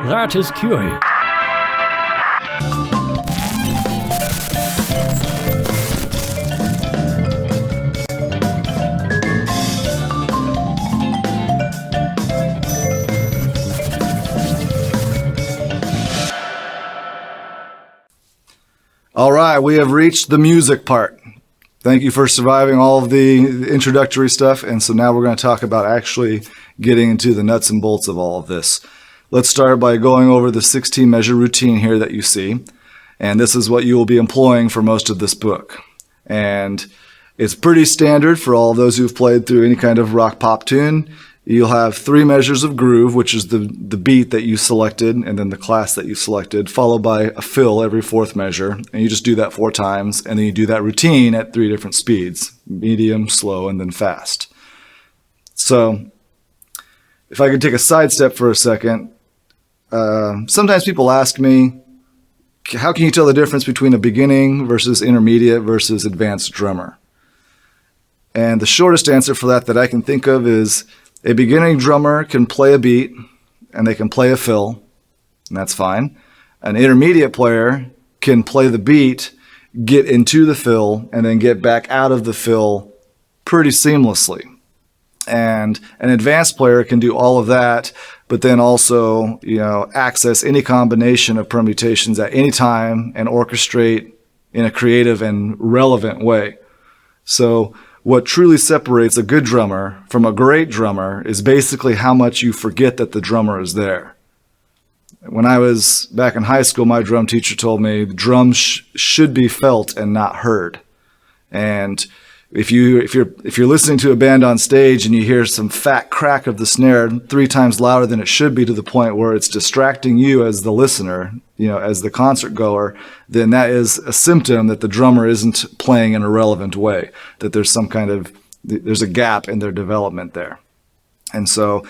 That is curious. All right, we have reached the music part. Thank you for surviving all of the introductory stuff. And so now we're going to talk about actually getting into the nuts and bolts of all of this. Let's start by going over the 16 measure routine here that you see. And this is what you will be employing for most of this book. And it's pretty standard for all of those who've played through any kind of rock pop tune. You'll have 3 measures of groove, which is the beat that you selected and then the class that you selected, followed by a fill every 4th measure. And you just do that 4 times, and then you do that routine at 3 different speeds: medium, slow, and then fast. So if I could take a sidestep for a second, sometimes people ask me, how can you tell the difference between a beginning versus intermediate versus advanced drummer? And the shortest answer for that I can think of is, a beginning drummer can play a beat and they can play a fill, and that's fine. An intermediate player can play the beat, get into the fill, and then get back out of the fill pretty seamlessly. And an advanced player can do all of that, but then also, access any combination of permutations at any time and orchestrate in a creative and relevant way. So what truly separates a good drummer from a great drummer is basically how much you forget that the drummer is there. When I was back in high school, my drum teacher told me drums should be felt and not heard. And if you're listening to a band on stage and you hear some fat crack of the snare 3 times louder than it should be, to the point where it's distracting you as the listener, as the concert goer, then that is a symptom that the drummer isn't playing in a relevant way, that there's a gap in their development there. And so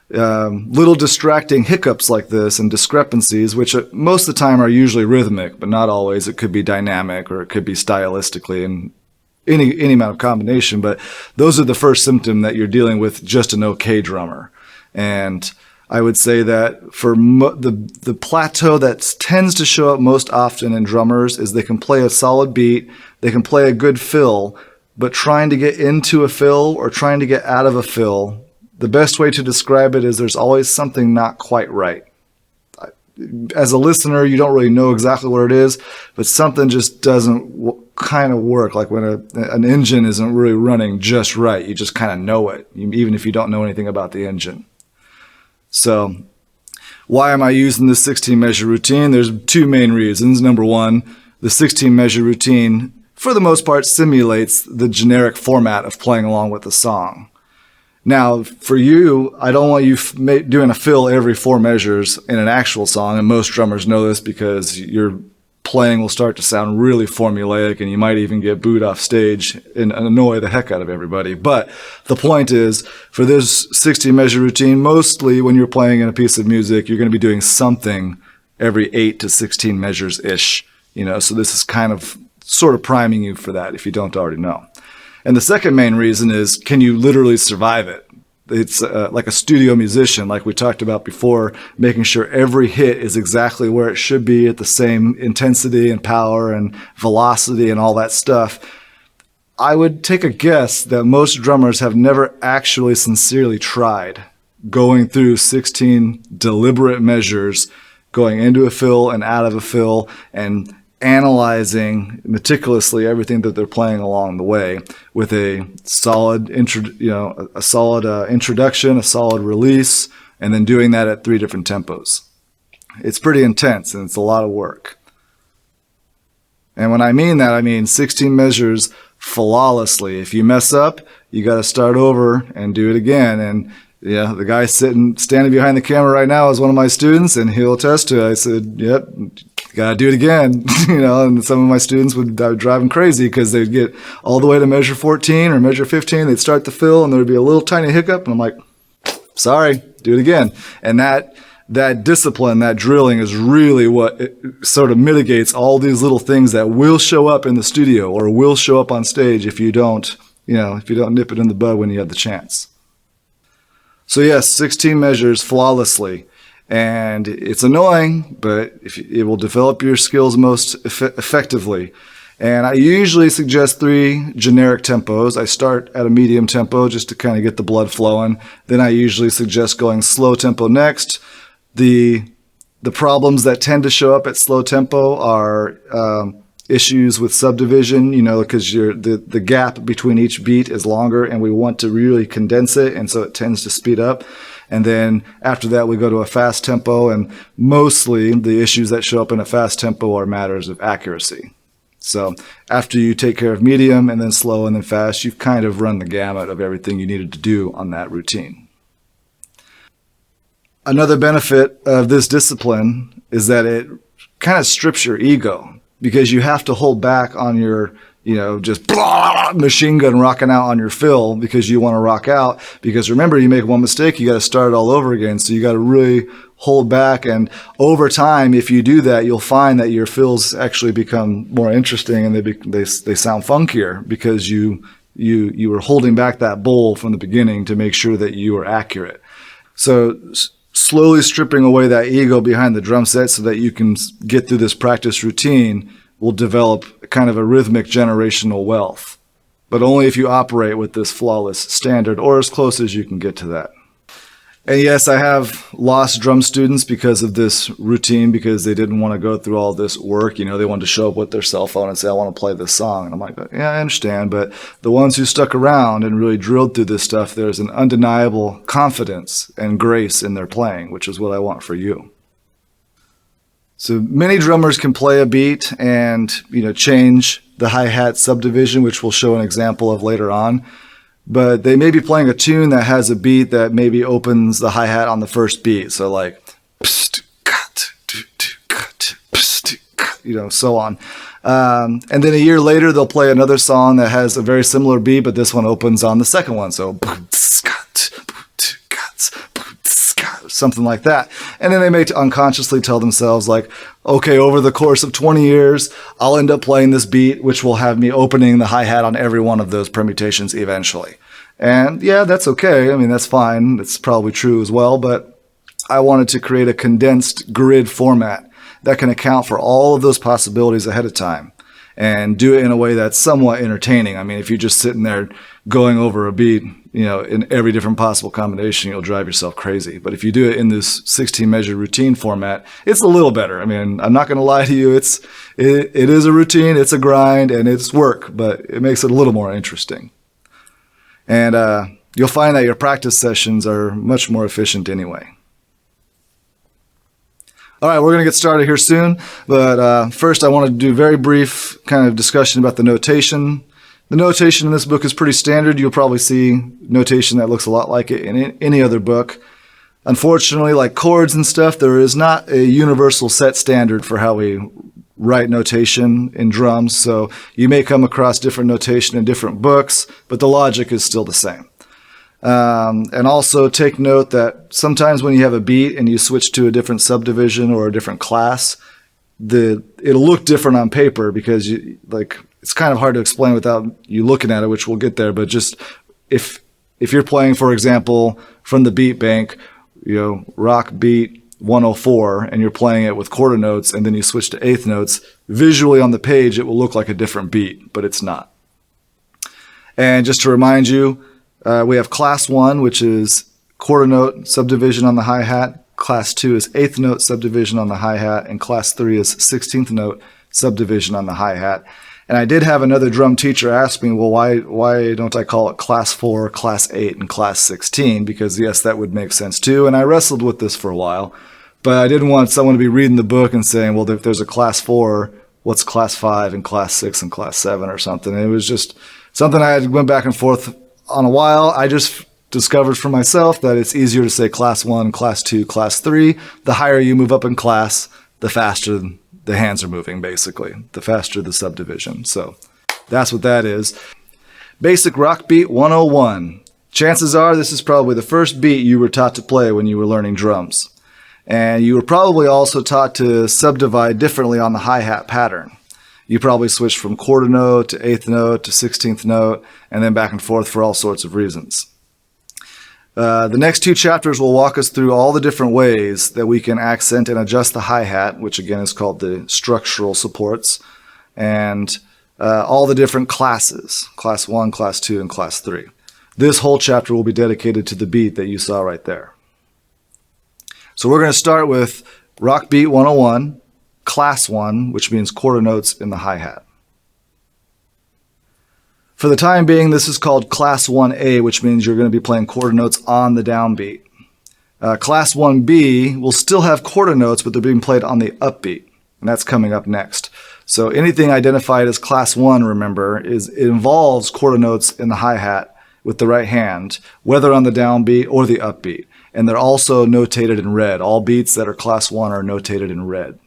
little distracting hiccups like this and discrepancies, which most of the time are usually rhythmic, but not always. It could be dynamic, or it could be stylistically, and any amount of combination, but those are the first symptom that you're dealing with just an okay drummer. And I would say that for the plateau that tends to show up most often in drummers is they can play a solid beat, they can play a good fill, but trying to get into a fill or trying to get out of a fill, the best way to describe it is there's always something not quite right. As a listener, you don't really know exactly what it is, but something just doesn't kind of work. Like when an engine isn't really running just right, you just kind of know it, even if you don't know anything about the engine. So why am I using this 16 measure routine? There's 2 main reasons. Number 1, the 16 measure routine, for the most part, simulates the generic format of playing along with the song. Now, for you, I don't want you doing a fill every 4 measures in an actual song, and most drummers know this because your playing will start to sound really formulaic, and you might even get booed off stage and annoy the heck out of everybody. But the point is, for this 16 measure routine, mostly when you're playing in a piece of music, you're going to be doing something every 8 to 16 measures-ish. So this is kind of sort of priming you for that if you don't already know. And the second main reason is, can you literally survive it? It's like a studio musician, like we talked about before, making sure every hit is exactly where it should be at the same intensity and power and velocity and all that stuff. I would take a guess that most drummers have never actually sincerely tried going through 16 deliberate measures, going into a fill and out of a fill, and analyzing meticulously everything that they're playing along the way with a solid introduction, a solid release, and then doing that at 3 different tempos. It's pretty intense, and it's a lot of work. And when I mean that, I mean 16 measures flawlessly. If you mess up, you got to start over and do it again. And the guy standing behind the camera right now is one of my students, and he'll attest to it. I said, yep, gotta do it again. And some of my students would drive them crazy because they'd get all the way to measure 14 or measure 15. They'd start the fill, and there'd be a little tiny hiccup, and I'm like, sorry, do it again. And that discipline, that drilling is really what sort of mitigates all these little things that will show up in the studio or will show up on stage if you don't nip it in the bud when you have the chance. So yes, 16 measures flawlessly. And it's annoying, but it will develop your skills most effectively. And I usually suggest 3 generic tempos. I start at a medium tempo just to kind of get the blood flowing. Then I usually suggest going slow tempo next. The problems that tend to show up at slow tempo are issues with subdivision, because the gap between each beat is longer and we want to really condense it, and so it tends to speed up. And then after that, we go to a fast tempo, and mostly the issues that show up in a fast tempo are matters of accuracy. So after you take care of medium and then slow and then fast, you've kind of run the gamut of everything you needed to do on that routine. Another benefit of this discipline is that it kind of strips your ego, because you have to hold back on your, just machine gun rocking out on your fill because you want to rock out. Because remember, you make one mistake, you got to start it all over again. So you got to really hold back. And over time, if you do that, you'll find that your fills actually become more interesting and they sound funkier because you were holding back that bowl from the beginning to make sure that you were accurate. So slowly stripping away that ego behind the drum set so that you can get through this practice routine will develop kind of a rhythmic generational wealth, but only if you operate with this flawless standard, or as close as you can get to that. And yes, I have lost drum students because of this routine, because they didn't want to go through all this work. They wanted to show up with their cell phone and say, I want to play this song. And I'm like, yeah, I understand. But the ones who stuck around and really drilled through this stuff, there's an undeniable confidence and grace in their playing, which is what I want for you. So many drummers can play a beat and, change the hi-hat subdivision, which we'll show an example of later on. But they may be playing a tune that has a beat that maybe opens the hi-hat on the first beat. So like, so on. And then a year later, they'll play another song that has a very similar beat, but this one opens on the second one. So something like that. And then they may unconsciously tell themselves like, okay, over the course of 20 years, I'll end up playing this beat, which will have me opening the hi-hat on every one of those permutations eventually. And yeah, that's okay. I mean, that's fine. That's probably true as well. But I wanted to create a condensed grid format that can account for all of those possibilities ahead of time and do it in a way that's somewhat entertaining. I mean, if you're just sitting there going over a beat, in every different possible combination, you'll drive yourself crazy. But if you do it in this 16-measure routine format, it's a little better. I mean, I'm not going to lie to you. It is a routine, it's a grind, and it's work, but it makes it a little more interesting. And you'll find that your practice sessions are much more efficient anyway. All right, we're going to get started here soon, but first I want to do a very brief kind of discussion about the notation. The notation in this book is pretty standard. You'll probably see notation that looks a lot like it in any other book. Unfortunately, like chords and stuff, there is not a universal set standard for how we write notation in drums, so you may come across different notation in different books, but the logic is still the same. And also take note that sometimes when you have a beat and you switch to a different subdivision or a different class, it'll look different on paper because it's kind of hard to explain without you looking at it, which we'll get there. But just if you're playing, for example, from the beat bank, rock beat 104, and you're playing it with quarter notes, and then you switch to eighth notes, visually on the page, it will look like a different beat, but it's not. And just to remind you, we have class 1, which is quarter note subdivision on the hi-hat. Class 2 is eighth note subdivision on the hi-hat, and class 3 is 16th note subdivision on the hi-hat. And I did have another drum teacher ask me, well, why don't I call it class 4, class 8, and class 16? Because yes, that would make sense too. And I wrestled with this for a while, but I didn't want someone to be reading the book and saying, well, if there's a class 4, what's class 5 and class 6 and class 7 or something? And it was just something I had went back and forth on a while. I just discovered for myself that it's easier to say class 1, class 2, class 3. The higher you move up in class, the faster the hands are moving, basically. The faster the subdivision. So that's what that is. Basic rock beat 101. Chances are this is probably the first beat you were taught to play when you were learning drums. And you were probably also taught to subdivide differently on the hi-hat pattern. You probably switched from quarter note to eighth note to 16th note, and then back and forth for all sorts of reasons. The next two chapters will walk us through all the different ways that we can accent and adjust the hi-hat, which again is called the structural supports, and all the different classes, class 1, class 2, and class 3. This whole chapter will be dedicated to the beat that you saw right there. So we're going to start with Rock Beat 101, class 1, which means quarter notes in the hi-hat. For the time being, this is called class 1A, which means you're going to be playing quarter notes on the downbeat. Class 1B will still have quarter notes, but they're being played on the upbeat, and that's coming up next. So anything identified as class 1, remember, it involves quarter notes in the hi-hat with the right hand, whether on the downbeat or the upbeat. And they're also notated in red. All beats that are class 1 are notated in red.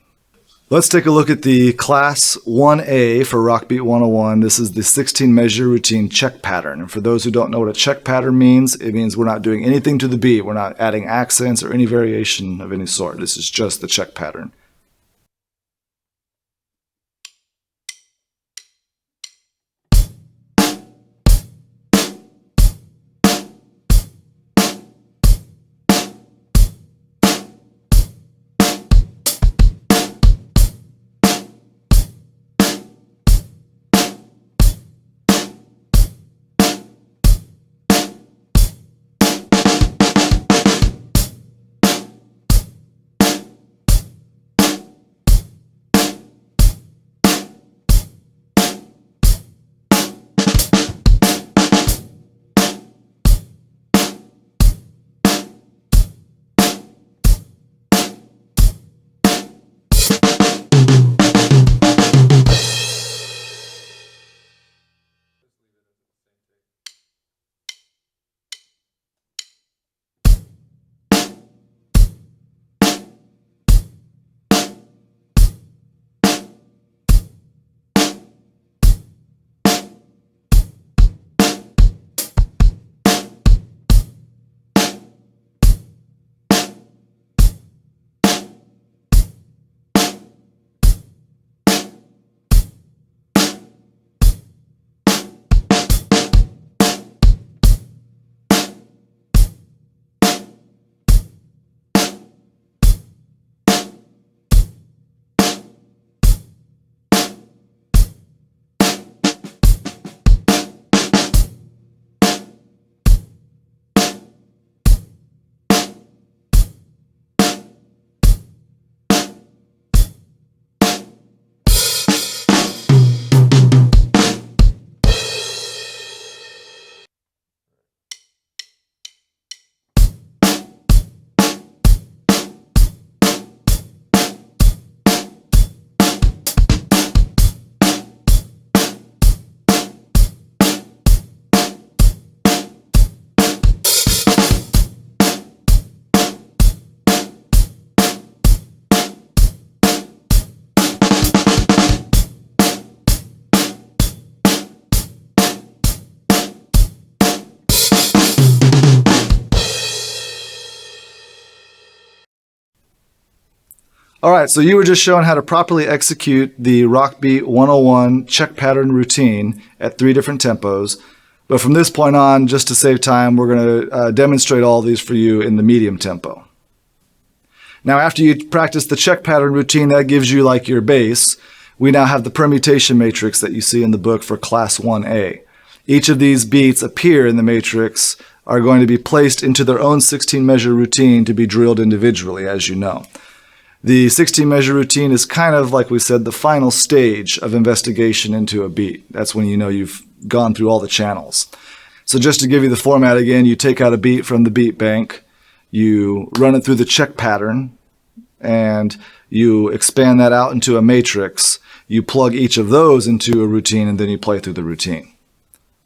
Let's take a look at the class 1A for Rock Beat 101. This is the 16 measure routine check pattern. And for those who don't know what a check pattern means, it means we're not doing anything to the beat. We're not adding accents or any variation of any sort. This is just the check pattern. All right, so you were just shown how to properly execute the Rock Beat 101 check pattern routine at 3 different tempos. But from this point on, just to save time, we're going to demonstrate all of these for you in the medium tempo. Now, after you practice the check pattern routine, that gives you like your base. We now have the permutation matrix that you see in the book for class 1A. Each of these beats appear in the matrix, are going to be placed into their own 16 measure routine to be drilled individually, as you know. The 16 measure routine is kind of, like we said, the final stage of investigation into a beat. That's when you know you've gone through all the channels. So just to give you the format again, you take out a beat from the beat bank, you run it through the check pattern, and you expand that out into a matrix. You plug each of those into a routine, and then you play through the routine.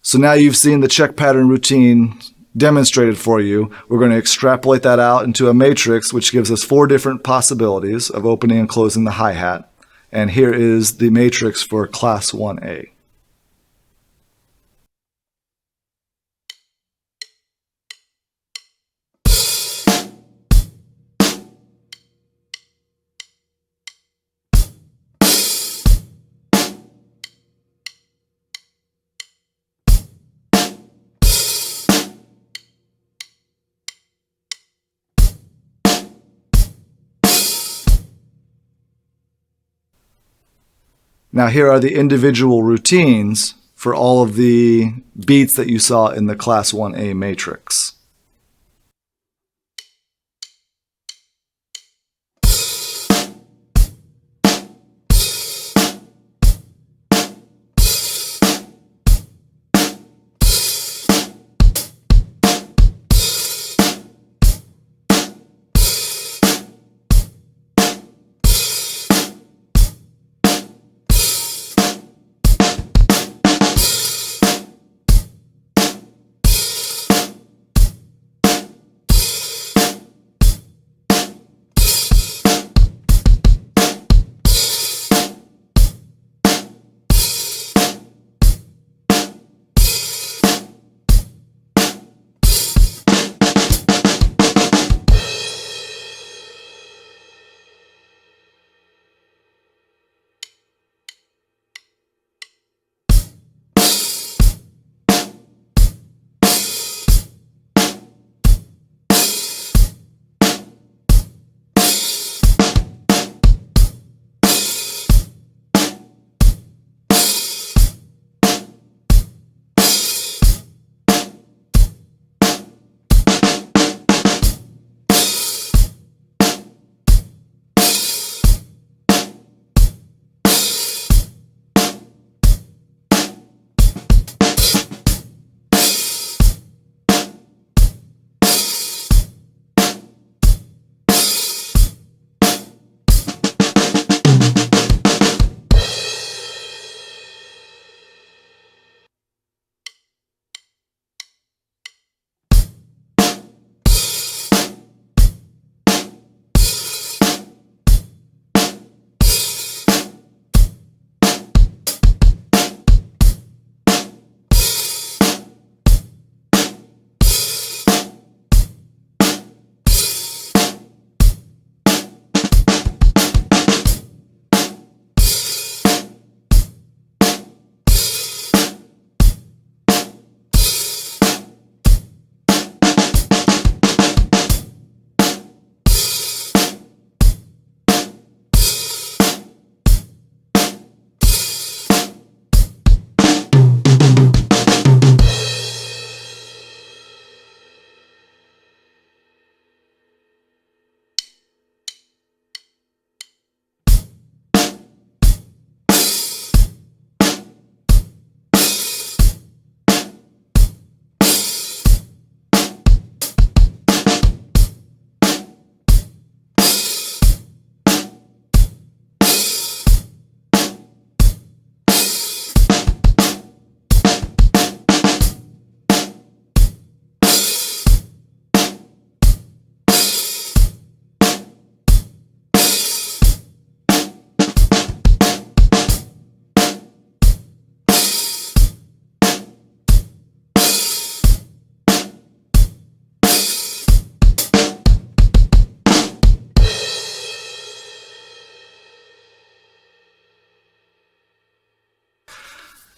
So now you've seen the check pattern routine demonstrated for you. We're going to extrapolate that out into a matrix, which gives us 4 different possibilities of opening and closing the hi-hat. And here is the matrix for class 1A. Now here are the individual routines for all of the beats that you saw in the class 1A matrix.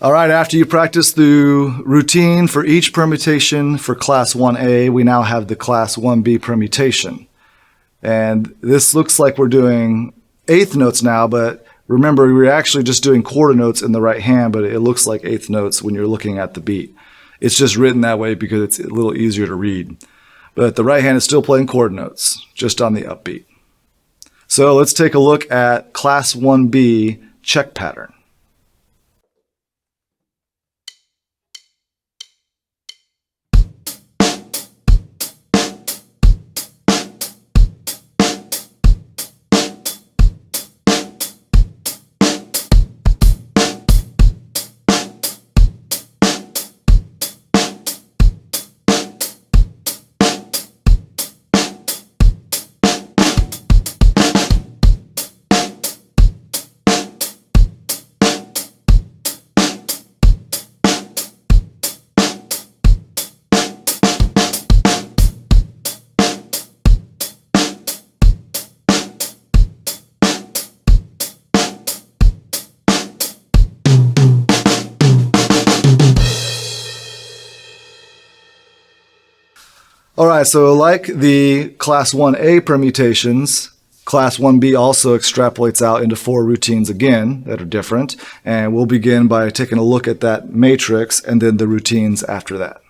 All right, after you practice the routine for each permutation for class 1A, we now have the class 1B permutation. And this looks like we're doing eighth notes now, but remember, we're actually just doing quarter notes in the right hand, but it looks like eighth notes when you're looking at the beat. It's just written that way because it's a little easier to read. But the right hand is still playing quarter notes, just on the upbeat. So let's take a look at class 1B check pattern. All right, so like the class 1A permutations, Class 1B also extrapolates out into 4 routines again that are different, and we'll begin by taking a look at that matrix and then the routines after that.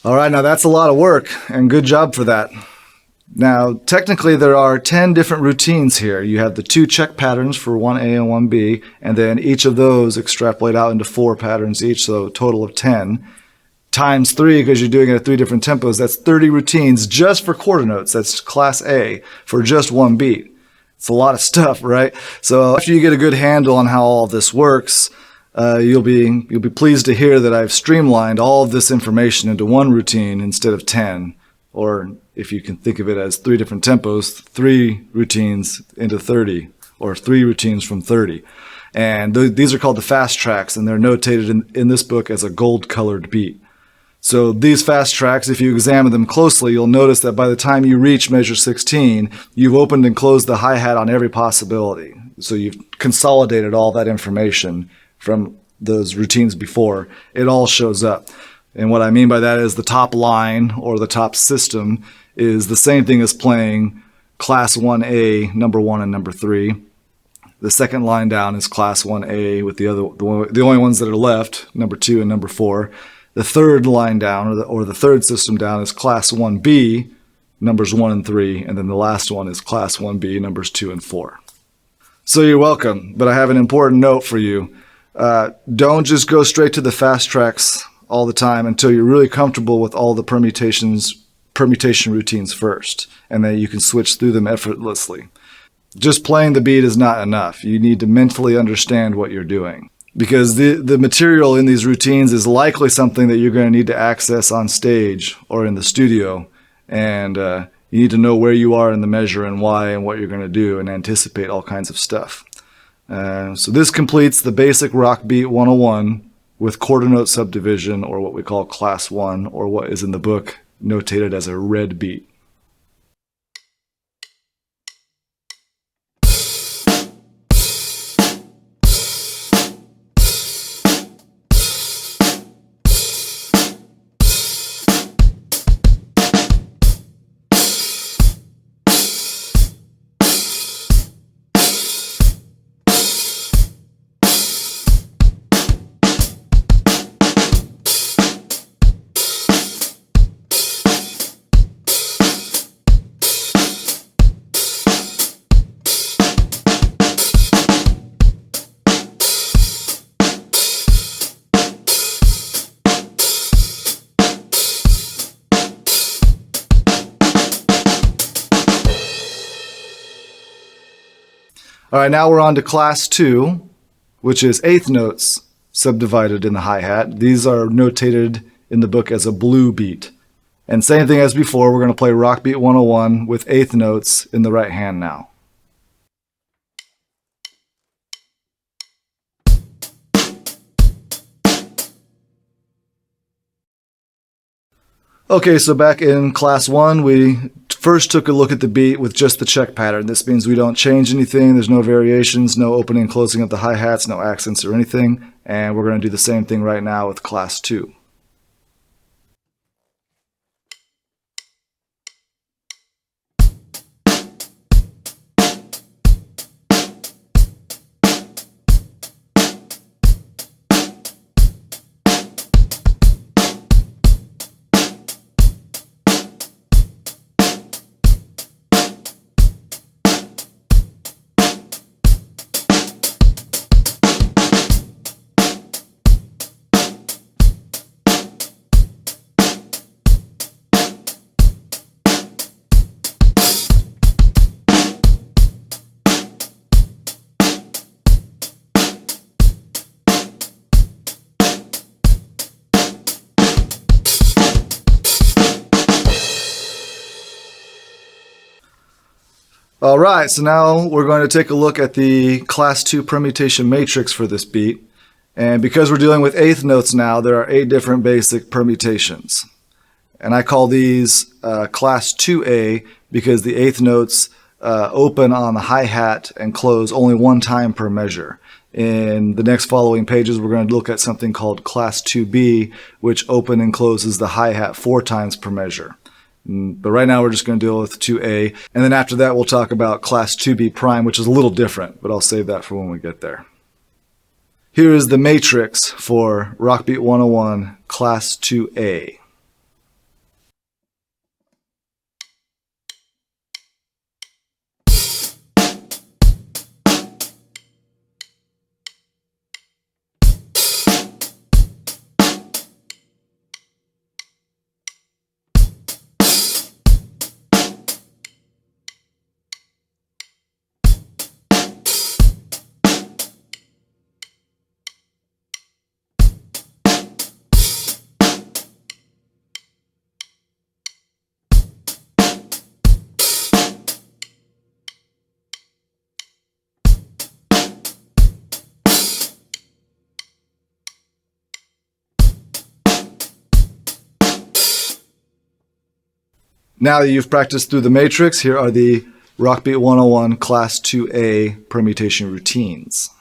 All right, now that's a lot of work, and good job for that. Now, technically, there are 10 different routines here. You have the 2 check patterns for 1A and 1B, and then each of those extrapolate out into 4 patterns each, so a total of 10. Times 3, because you're doing it at 3 different tempos, that's 30 routines just for quarter notes. That's class A for just 1 beat. It's a lot of stuff, right? So after you get a good handle on how all this works, you'll be pleased to hear that I've streamlined all of this information into 1 routine instead of 10, or if you can think of it as 3 different tempos, 3 routines into 30, or 3 routines from 30. And these are called the fast tracks, and they're notated in this book as a gold-colored beat. So these fast tracks, if you examine them closely, you'll notice that by the time you reach measure 16, you've opened and closed the hi-hat on every possibility. So you've consolidated all that information from those routines before. It all shows up. And what I mean by that is the top line or the top system is the same thing as playing class 1A, number 1 and number 3. The second line down is class 1A with the only ones that are left, number 2 and number 4. The third line down or the third system down is class 1B, numbers 1 and 3, and then the last one is class 1B, numbers 2 and 4. So you're welcome, but I have an important note for you. Don't just go straight to the fast tracks all the time until you're really comfortable with all the permutation routines first, and then you can switch through them effortlessly. Just playing the beat is not enough. You need to mentally understand what you're doing, because the material in these routines is likely something that you're going to need to access on stage or in the studio, and you need to know where you are in the measure and why and what you're going to do and anticipate all kinds of stuff. So this completes the basic rock beat 101 with quarter note subdivision, or what we call class 1, or what is in the book notated as a red beat. All right, now we're on to class 2, which is eighth notes subdivided in the hi-hat. These are notated in the book as a blue beat. And same thing as before, we're going to play rock beat 101 with eighth notes in the right hand now. Okay, so back in class 1, we first took a look at the beat with just the check pattern. This means we don't change anything, there's no variations, no opening and closing of the hi-hats, no accents or anything, and we're going to do the same thing right now with class 2. All right, so now we're going to take a look at the class 2 permutation matrix for this beat. And because we're dealing with eighth notes now, there are 8 different basic permutations. And I call these class 2A because the eighth notes open on the hi-hat and close only one time per measure. In the next following pages, we're going to look at something called class 2B, which open and closes the hi-hat 4 times per measure. But right now we're just going to deal with 2A, and then after that we'll talk about class 2B prime, which is a little different, but I'll save that for when we get there. Here is the matrix for Rock Beat 101 class 2A. Now that you've practiced through the matrix, here are the Rock Beat 101 Class 2A permutation routines.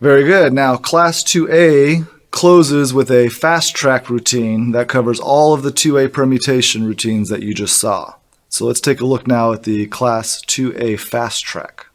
Very good. Now, class 2A closes with a fast track routine that covers all of the 2A permutation routines that you just saw. So let's take a look now at the class 2A fast track.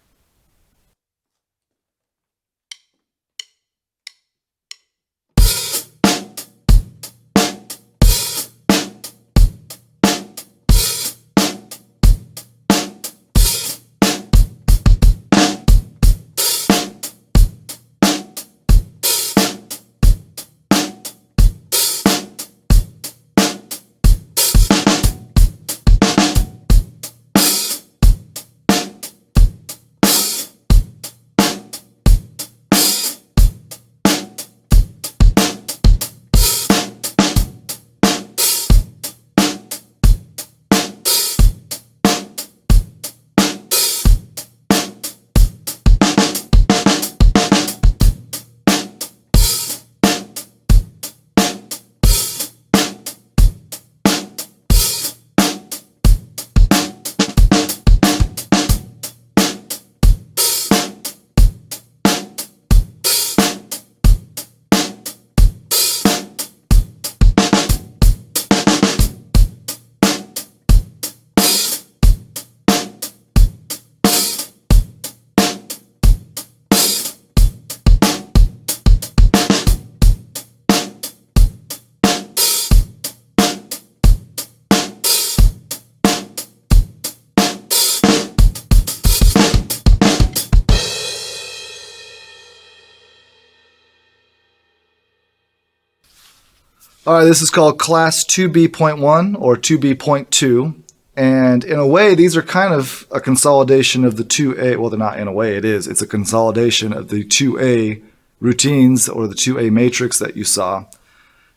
All right, this is called class 2B.1 or 2B.2. And in a way, these are kind of a consolidation of the 2A. Well, they're not in a way, it is. It's a consolidation of the 2A routines or the 2A matrix that you saw.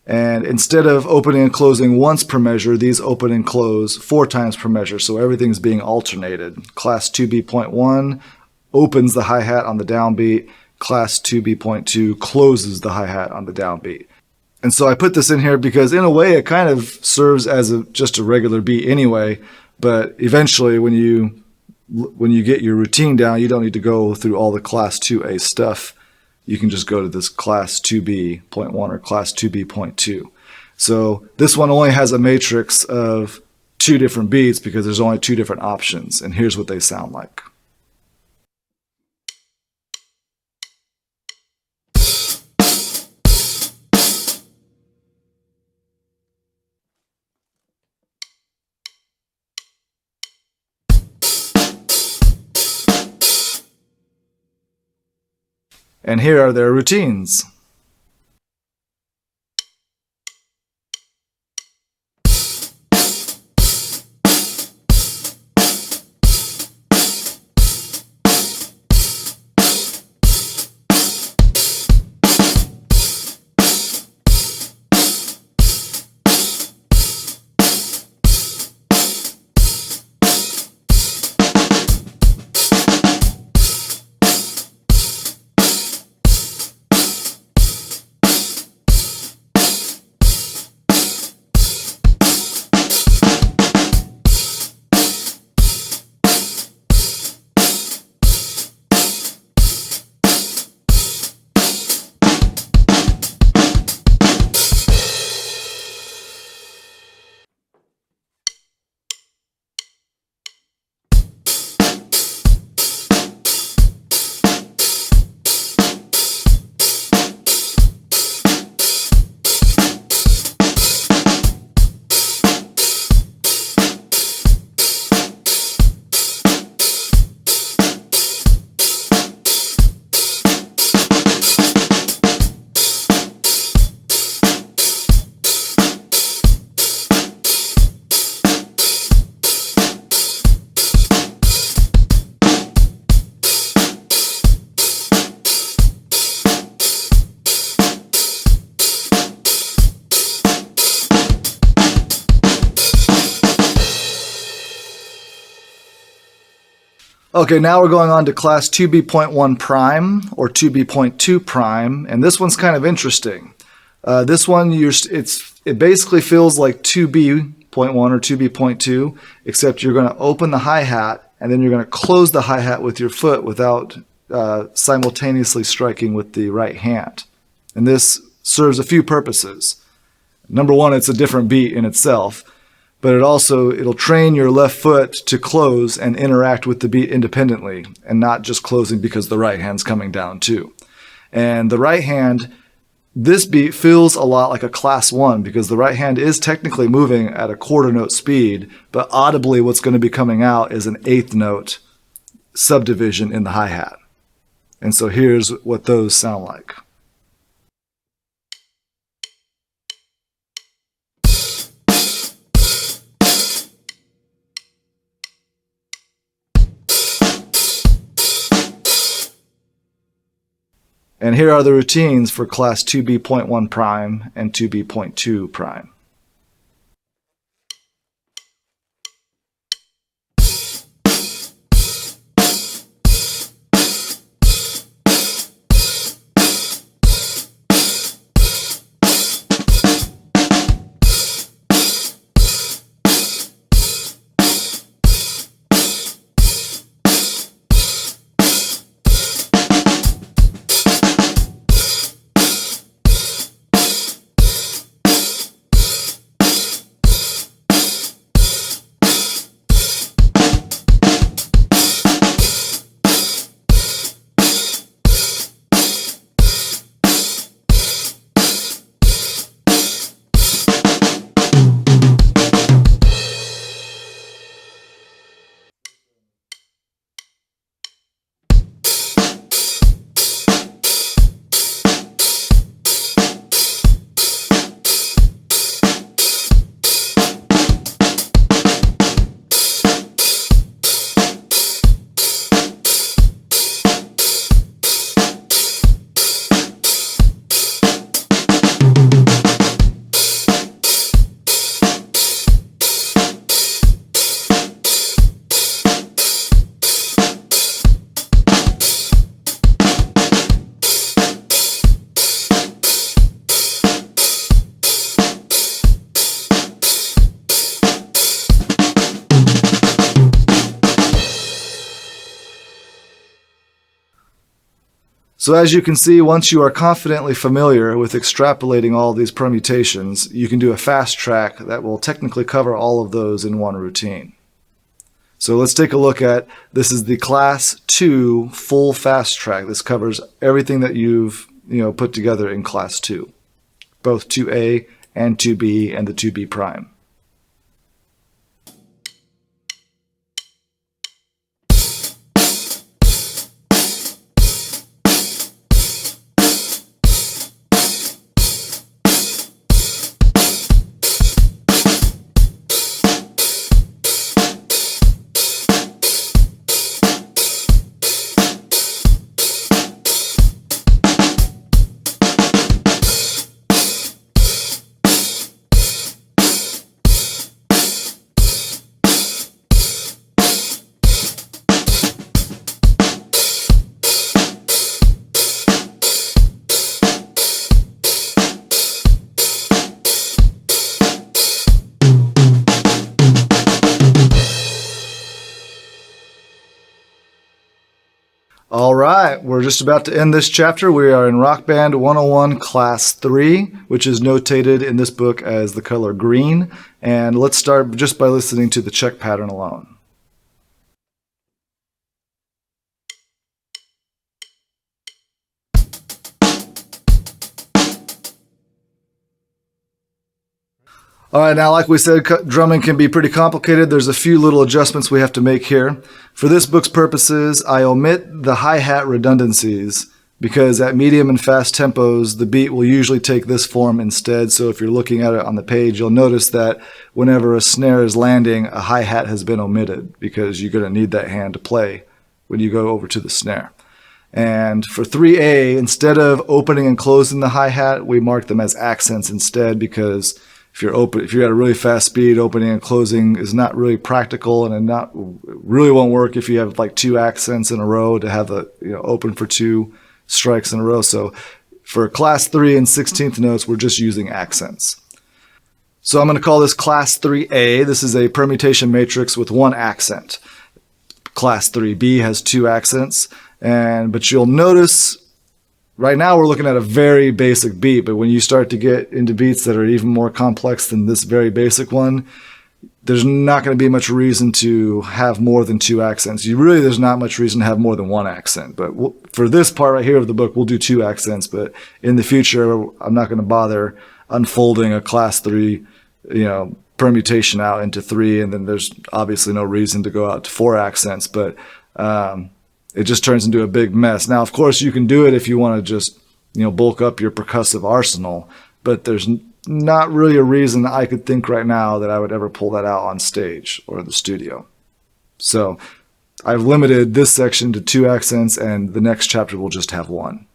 And instead of opening and closing once per measure, these open and close 4 times per measure. So everything's being alternated. Class 2B.1 opens the hi-hat on the downbeat. Class 2B.2 closes the hi-hat on the downbeat. And so I put this in here because in a way it kind of serves as just a regular beat anyway, but eventually when you get your routine down, you don't need to go through all the class 2A stuff. You can just go to this class 2B.1 or class 2B.2. So this one only has a matrix of 2 different beats because there's only 2 different options, and here's what they sound like. And here are their routines. Okay, now we're going on to class 2B.1 prime or 2B.2 prime, and this one's kind of interesting. This one, it basically feels like 2B.1 or 2B.2, except you're going to open the hi-hat, and then you're going to close the hi-hat with your foot without simultaneously striking with the right hand. And this serves a few purposes. Number one, it's a different beat in itself, but it'll train your left foot to close and interact with the beat independently and not just closing because the right hand's coming down too. And the right hand, this beat feels a lot like a class 1 because the right hand is technically moving at a quarter note speed, but audibly what's going to be coming out is an eighth note subdivision in the hi-hat. And so here's what those sound like. And here are the routines for class 2B.1 prime and 2B.2 prime. So as you can see, once you are confidently familiar with extrapolating all these permutations, you can do a fast track that will technically cover all of those in one routine. So let's take a look at, this is the class 2 full fast track. This covers everything that you've put together in class 2, both 2A and 2B and the 2B prime. All right, we're just about to end this chapter. We are in Rock Band 101 Class 3, which is notated in this book as the color green. And let's start just by listening to the check pattern alone. All right, now like we said, drumming can be pretty complicated. There's a few little adjustments we have to make here. For this book's purposes, I omit the hi-hat redundancies because at medium and fast tempos, the beat will usually take this form instead. So if you're looking at it on the page, you'll notice that whenever a snare is landing, a hi-hat has been omitted because you're going to need that hand to play when you go over to the snare. And for 3A, instead of opening and closing the hi-hat, we mark them as accents instead because if you're at a really fast speed, opening and closing is not really practical, and it really won't work if you have like 2 accents in a row to have open for 2 strikes in a row. So for class 3 and 16th notes, we're just using accents. So I'm going to call this class 3A. This is a permutation matrix with 1 accent. Class 3B has 2 accents, but you'll notice right now we're looking at a very basic beat, but when you start to get into beats that are even more complex than this very basic one, there's not going to be much reason to have more than 2 accents. There's not much reason to have more than 1 accent. But for this part right here of the book, we'll do 2 accents. But in the future, I'm not going to bother unfolding a class 3, permutation out into 3. And then there's obviously no reason to go out to 4 accents. But it just turns into a big mess. Now, of course, you can do it if you want to just, bulk up your percussive arsenal. But there's not really a reason I could think right now that I would ever pull that out on stage or the studio. So I've limited this section to 2 accents, and the next chapter will just have 1.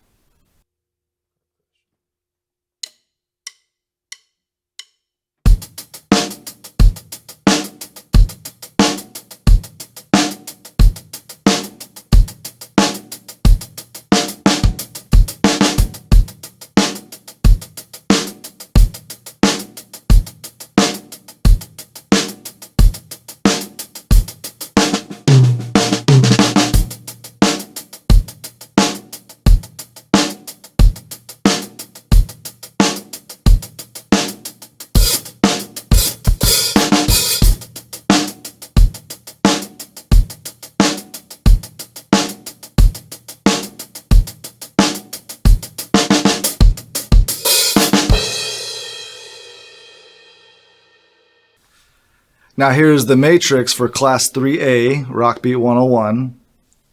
Now here's the matrix for Class 3A, Rock Beat 101.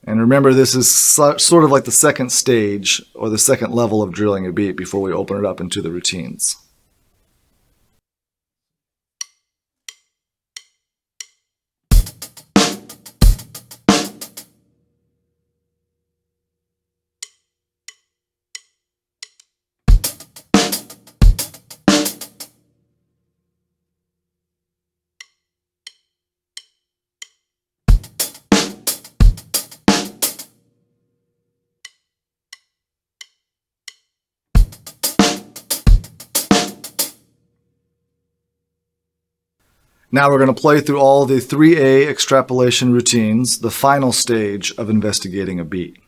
And remember, this is sort of like the second stage or the second level of drilling a beat before we open it up into the routines. Now we're going to play through all the 3A extrapolation routines, the final stage of investigating a beat.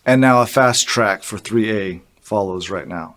And now a fast track for 3A follows right now.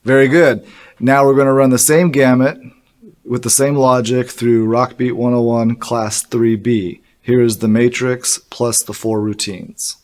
Very good. Now we're going to run the same gamut with the same logic through Rockbeat 101 Class 3B. Here is the matrix plus the 4 routines.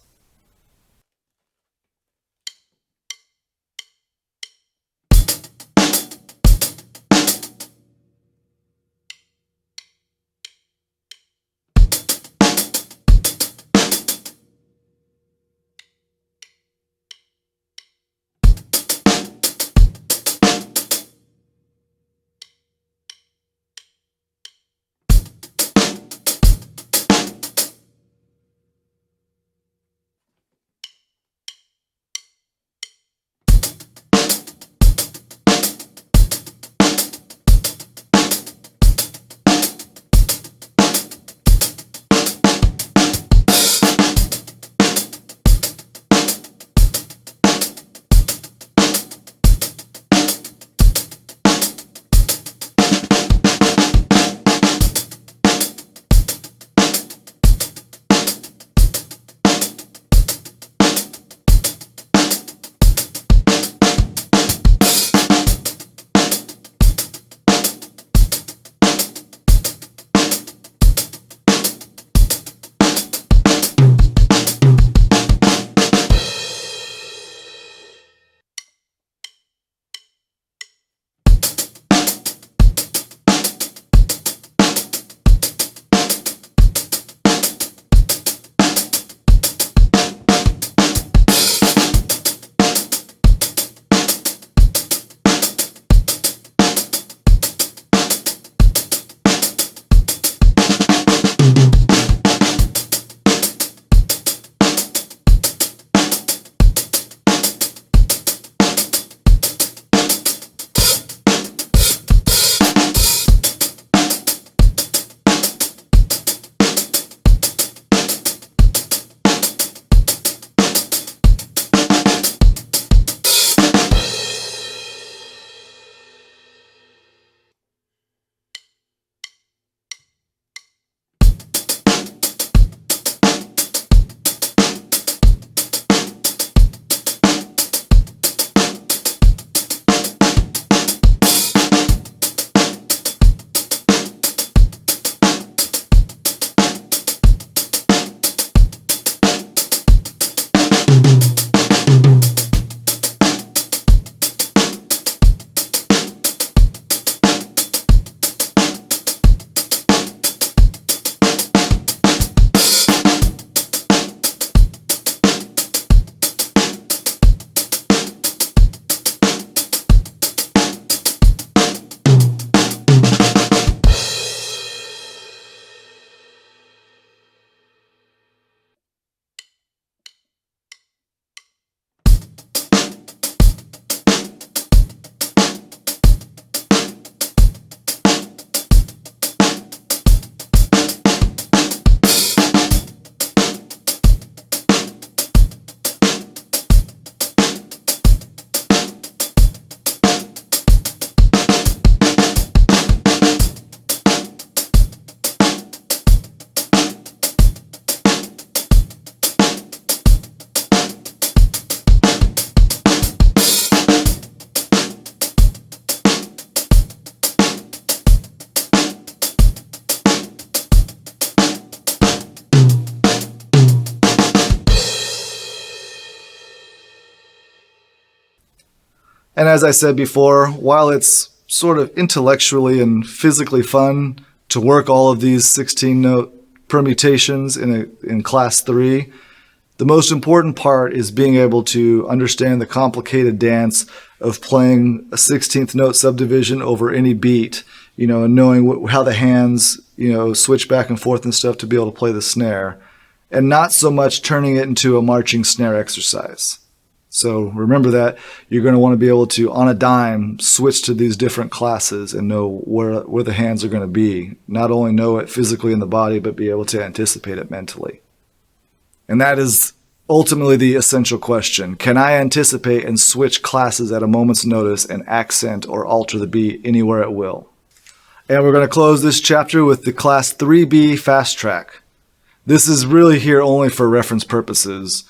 And as I said before, while it's sort of intellectually and physically fun to work all of these 16-note permutations in class 3, the most important part is being able to understand the complicated dance of playing a 16th note subdivision over any beat, and knowing how the hands, switch back and forth and stuff to be able to play the snare, and not so much turning it into a marching snare exercise. So remember that you're going to want to be able to, on a dime, switch to these different classes and know where the hands are going to be. Not only know it physically in the body, but be able to anticipate it mentally. And that is ultimately the essential question. Can I anticipate and switch classes at a moment's notice and accent or alter the beat anywhere at will? And we're going to close this chapter with the class 3B fast track. This is really here only for reference purposes.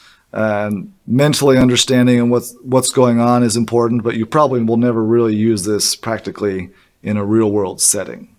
Mentally understanding what's going on is important, but you probably will never really use this practically in a real world setting.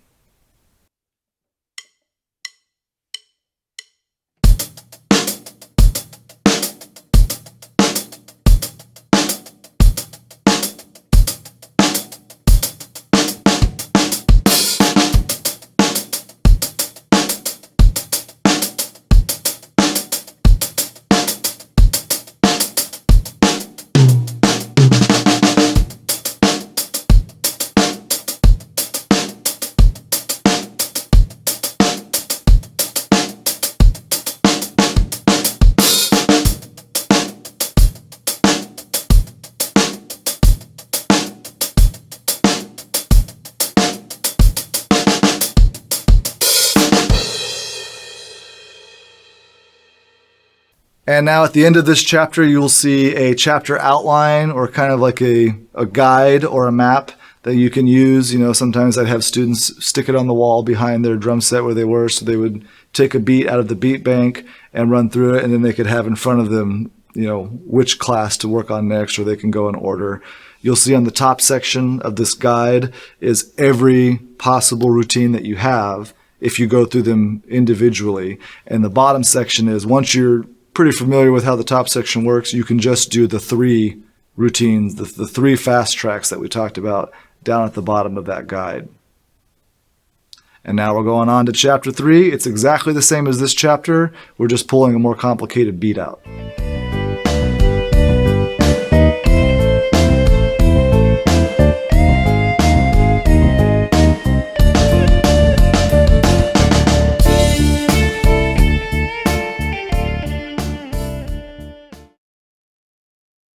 And now at the end of this chapter, you will see a chapter outline, or kind of like a guide or a map that you can use. Sometimes I'd have students stick it on the wall behind their drum set where they were, so they would take a beat out of the beat bank and run through it, and then they could have in front of them, which class to work on next, or they can go in order. You'll see on the top section of this guide is every possible routine that you have if you go through them individually. And the bottom section is, once you're pretty familiar with how the top section works, you can just do the 3 routines, the 3 fast tracks that we talked about down at the bottom of that guide. And now we're going on to chapter 3. It's exactly the same as this chapter. We're just pulling a more complicated beat out.